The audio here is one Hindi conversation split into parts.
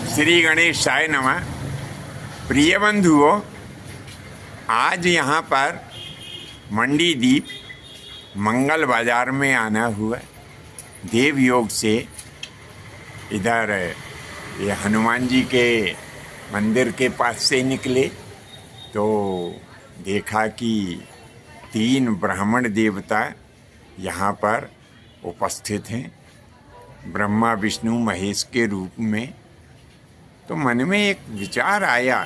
श्री गणेशाय नमः। प्रिय बंधुओं, आज यहाँ पर मंडीदीप मंगल बाजार में आना हुआ। देव योग से इधर ये हनुमान जी के मंदिर के पास से निकले तो देखा कि 3 ब्राह्मण देवता यहाँ पर उपस्थित हैं, ब्रह्मा विष्णु महेश के रूप में। तो मन में एक विचार आया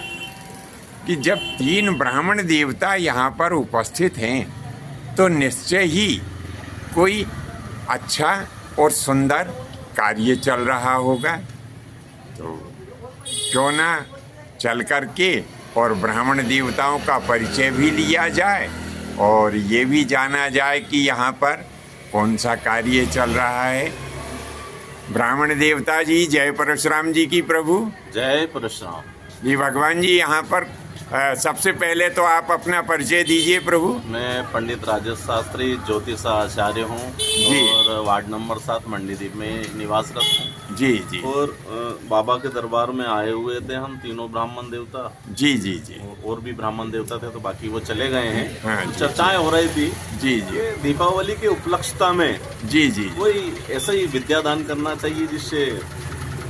कि जब 3 ब्राह्मण देवता यहाँ पर उपस्थित हैं तो निश्चय ही कोई अच्छा और सुंदर कार्य चल रहा होगा। तो क्यों ना चल कर के और ब्राह्मण देवताओं का परिचय भी लिया जाए और ये भी जाना जाए कि यहाँ पर कौन सा कार्य चल रहा है। ब्राह्मण देवता जी, जय परशुराम जी की प्रभु। जय परशुराम जी। भगवान जी, यहाँ पर सबसे पहले तो आप अपना परिचय दीजिए प्रभु। मैं पंडित राजेश शास्त्री ज्योतिष आचार्य हूँ और वार्ड नंबर 7 मंडीदीप में निवासरत हूँ। जी जी। और बाबा के दरबार में आए हुए थे हम तीनों ब्राह्मण देवता। जी जी जी। और भी ब्राह्मण देवता थे तो बाकी वो चले गए हैं। हाँ, तो चर्चाएं हो रही थी जी जी। दीपावली के उपलक्षता में जी जी कोई ऐसा ही विद्यादान करना चाहिए जिससे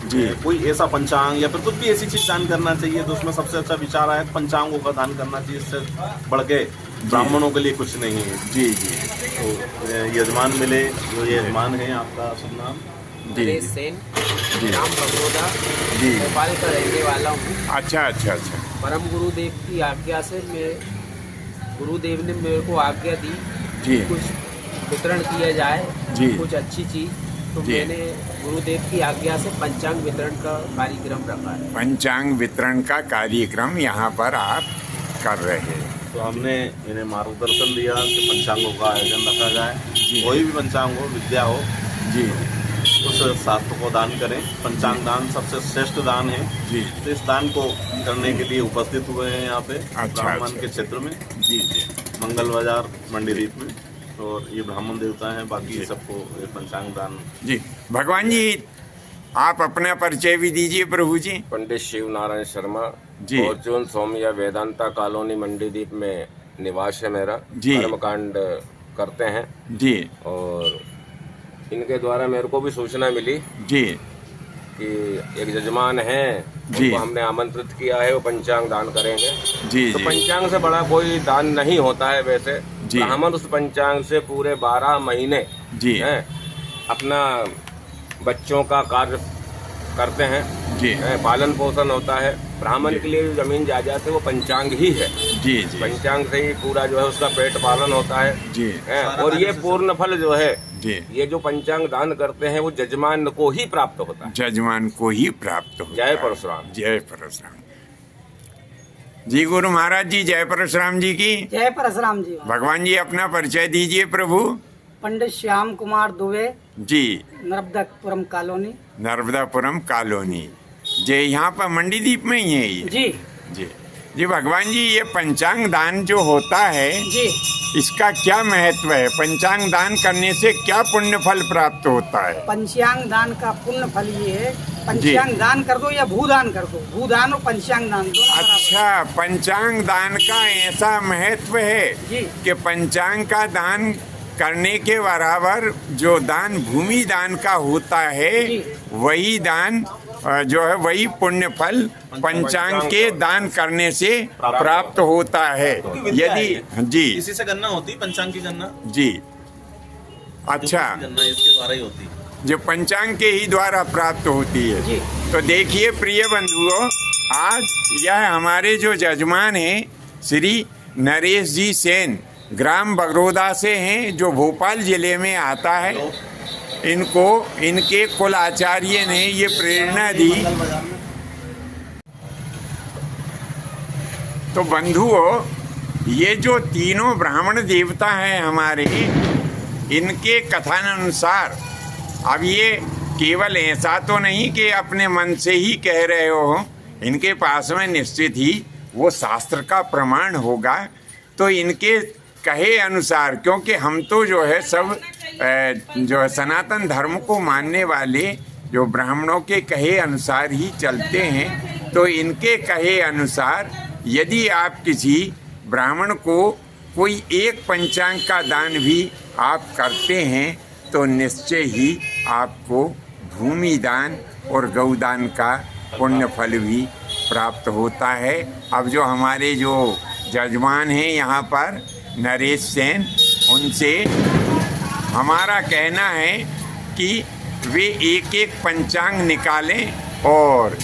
जी कोई ऐसा पंचांग या फिर कुछ भी ऐसी चीज दान करना चाहिए। तो उसमें सबसे अच्छा विचार आया पंचांगों का दान करना चाहिए, इससे बढ़ के ब्राह्मणों के लिए कुछ नहीं है। जी जी। तो यजमान मिले, जो यजमान है आपका शुभ नाम? नरेश सेन, जी नाम बगोदा, जी। भोपाल का रहने वाला हूँ। अच्छा अच्छा अच्छा। परम गुरुदेव की आज्ञा से गुरुदेव ने मेरे को आज्ञा दी जी कुछ वितरण किया जाए, जी। कुछ अच्छी चीज। तो जी। मैंने गुरुदेव की आज्ञा से पंचांग वितरण का कार्यक्रम रखा है। पंचांग वितरण का कार्यक्रम यहाँ पर आप कर रहे हैं। तो हमने इन्हें मार्गदर्शन दिया कि पंचांगों का आयोजन रखा जाए। कोई भी पंचांग हो, विद्या हो, जी उस शास्त्र को दान करें। पंचांग दान सबसे श्रेष्ठ दान है। जी तो इस दान को करने के लिए उपस्थित हुए हैं यहाँ पे ब्राह्मण अच्छा। के क्षेत्र में, जी जी मंगल बाजार मंडीदीप में। और ये ब्राह्मण देवता हैं, बाकी सबको ये पंचांग दान। जी। भगवान जी, आप अपना परिचय भी दीजिए प्रभु जी। पंडित शिव नारायण शर्मा, जी। फॉर्चून सोमिया वेदांता कॉलोनी मंडीदीप में निवास है मेरा। जी। कर्मकांड करते हैं जी और इनके द्वारा मेरे को भी सूचना मिली जी कि एक यजमान है, जी। उनको हमने आमंत्रित किया है, वो पंचांग दान करेंगे। जी तो जी पंचांग से बड़ा कोई दान नहीं होता है वैसे। जी। ब्राह्मण उस पंचांग से पूरे 12 महीने जी हैं अपना बच्चों का कार्य करते हैं, जी पालन पोषण होता है। ब्राह्मण के लिए जो जमीन जायदाद है वो पंचांग ही है। जी जी पंचांग से ही पूरा जो है उसका पेट पालन होता है। जी और ये पूर्ण फल जो है, जी। ये जो पंचांग दान करते हैं वो जजमान को ही प्राप्त होता है। जजमान को ही प्राप्त हो। जय परशुराम। जय परशुराम जी। गुरु महाराज जी, जय परशुराम जी की। जय परशुराम जी। भगवान जी, अपना परिचय दीजिए प्रभु। पंडित श्याम कुमार दुबे, जी। नर्मदापुरम कॉलोनी। नर्मदापुरम कॉलोनी। जी, यहाँ पर मंडीदीप में ही है ये। जी जी जी। भगवान जी, ये पंचांग दान जो होता है जी। इसका क्या महत्व है? पंचांग दान करने से क्या पुण्य फल प्राप्त होता है? पंचांग दान का पुण्य फल ये है, पंचांग दान कर दो या भूदान कर दो, भूदान और पंचांग दान दोनों बराबर। अच्छा, पंचांग दान का ऐसा महत्व है जी। कि पंचांग का दान करने के बराबर जो दान भूमि दान का होता है, जी। वही दान जो है वही पुण्य फल पंचांग के दान करने से प्राप्त होता है। यदि जी इसी से गणना होती, पंचांग की गणना। जी। अच्छा, गणना इसके द्वारा ही होती, जो पंचांग के ही द्वारा प्राप्त होती है। जी। तो देखिए प्रिय बंधुओं, आज यह हमारे जो जजमान हैं श्री नरेश जी सेन, ग्राम बगरोदा से हैं, जो भोपाल जिले में आता है। इनको इनके कुल आचार्य ने ये प्रेरणा दी। तो बंधुओं, ये जो तीनों ब्राह्मण देवता हैं हमारे, इनके कथनानुसार, अब ये केवल ऐसा तो नहीं कि अपने मन से ही कह रहे हो, इनके पास में निश्चित ही वो शास्त्र का प्रमाण होगा। तो इनके कहे अनुसार, क्योंकि हम तो जो है सब जो है सनातन धर्म को मानने वाले जो ब्राह्मणों के कहे अनुसार ही चलते हैं। तो इनके कहे अनुसार यदि आप किसी ब्राह्मण को कोई एक पंचांग का दान भी आप करते हैं तो निश्चय ही आपको भूमि दान और गौदान का पुण्य फल भी प्राप्त होता है। अब जो हमारे जो जजमान हैं यहाँ पर नरेश सेन, उनसे हमारा कहना है कि वे एक एक पंचांग निकालें और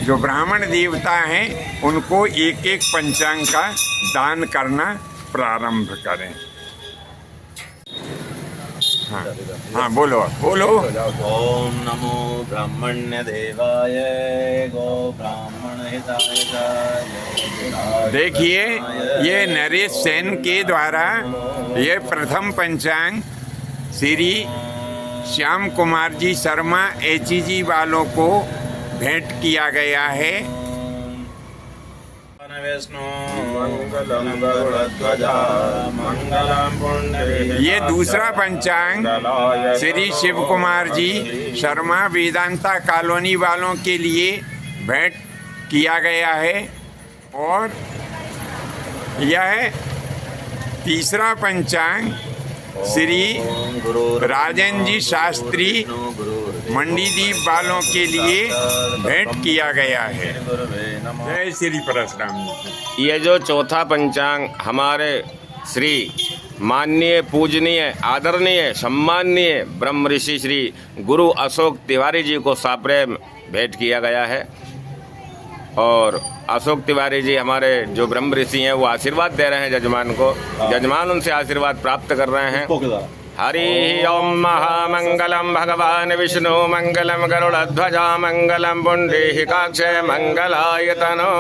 जो ब्राह्मण देवता हैं उनको एक एक पंचांग का दान करना प्रारंभ करें। हाँ हाँ, बोलो बोलो। ओम नमो ब्राह्मण्य देवाय गो ब्राह्मण हिताय च। देखिए, ये नरेश सेन के द्वारा ये प्रथम पंचांग श्री श्याम कुमार जी शर्मा HEG वालों को भेंट किया गया है। ये दूसरा पंचांग श्री शिव कुमार जी शर्मा वेदांता कॉलोनी वालों के लिए भेंट किया गया है। और यह तीसरा पंचांग श्री राजन जी शास्त्री मंडीदीप वालों के लिए भेंट किया गया है। जय श्री परशुराम जी। ये जो चौथा पंचांग हमारे श्री माननीय पूजनीय आदरणीय सम्माननीय ब्रह्म ऋषि श्री गुरु अशोक तिवारी जी को साप्रेम भेंट किया गया है। और अशोक तिवारी जी हमारे जो ब्रह्म ऋषि हैं वो आशीर्वाद दे रहे हैं जजमान को। जजमान उनसे आशीर्वाद प्राप्त कर रहे हैं। हरि ओम महामंगलम भगवान विष्णु मंगलम गरुड़ध्वजा मंगलम पुंडरीकाक्ष मंगलायतनो।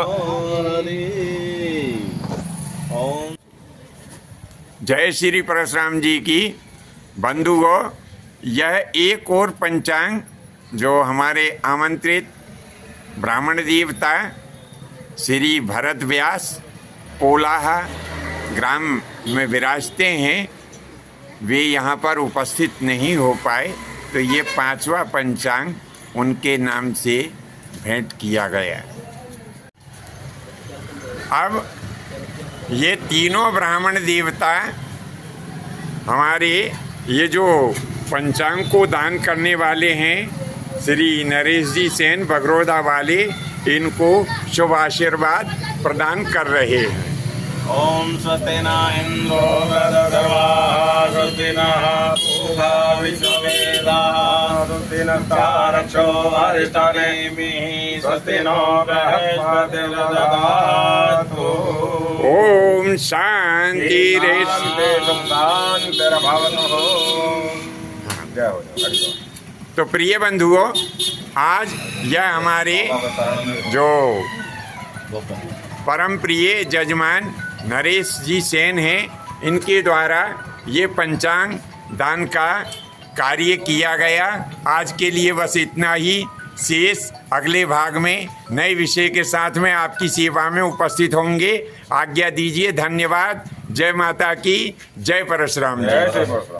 जय श्री परशुराम जी की। बंधुओं, यह एक और पंचांग जो हमारे आमंत्रित ब्राह्मण देवता श्री भरत व्यास पोलाहा ग्राम में विराजते हैं, वे यहाँ पर उपस्थित नहीं हो पाए, तो ये पांचवा पंचांग उनके नाम से भेंट किया गया। अब ये तीनों ब्राह्मण देवता हमारे ये जो पंचांग को दान करने वाले हैं श्री नरेश जी सेन बगरोदा वाले, इनको शुभ आशीर्वाद प्रदान कर रहे हैं। ओम स्वस्ति न इंद्रो वृद्धश्रवाः स्वस्ति नः पूषा विश्ववेदाः स्वस्ति नस्तारक्षो अरिष्टनेमिः स्वस्ति नो बृहस्पतिर्दधातु। ओम शांति तो प्रिय बंधुओं, आज यह हमारे जो परम प्रिय जजमान नरेश जी सेन हैं, इनके द्वारा ये पंचांग दान का कार्य किया गया। आज के लिए बस इतना ही। शेष अगले भाग में नए विषय के साथ में आपकी सेवा में उपस्थित होंगे। आज्ञा दीजिए। धन्यवाद। जय माता की। जय परशुराम जी।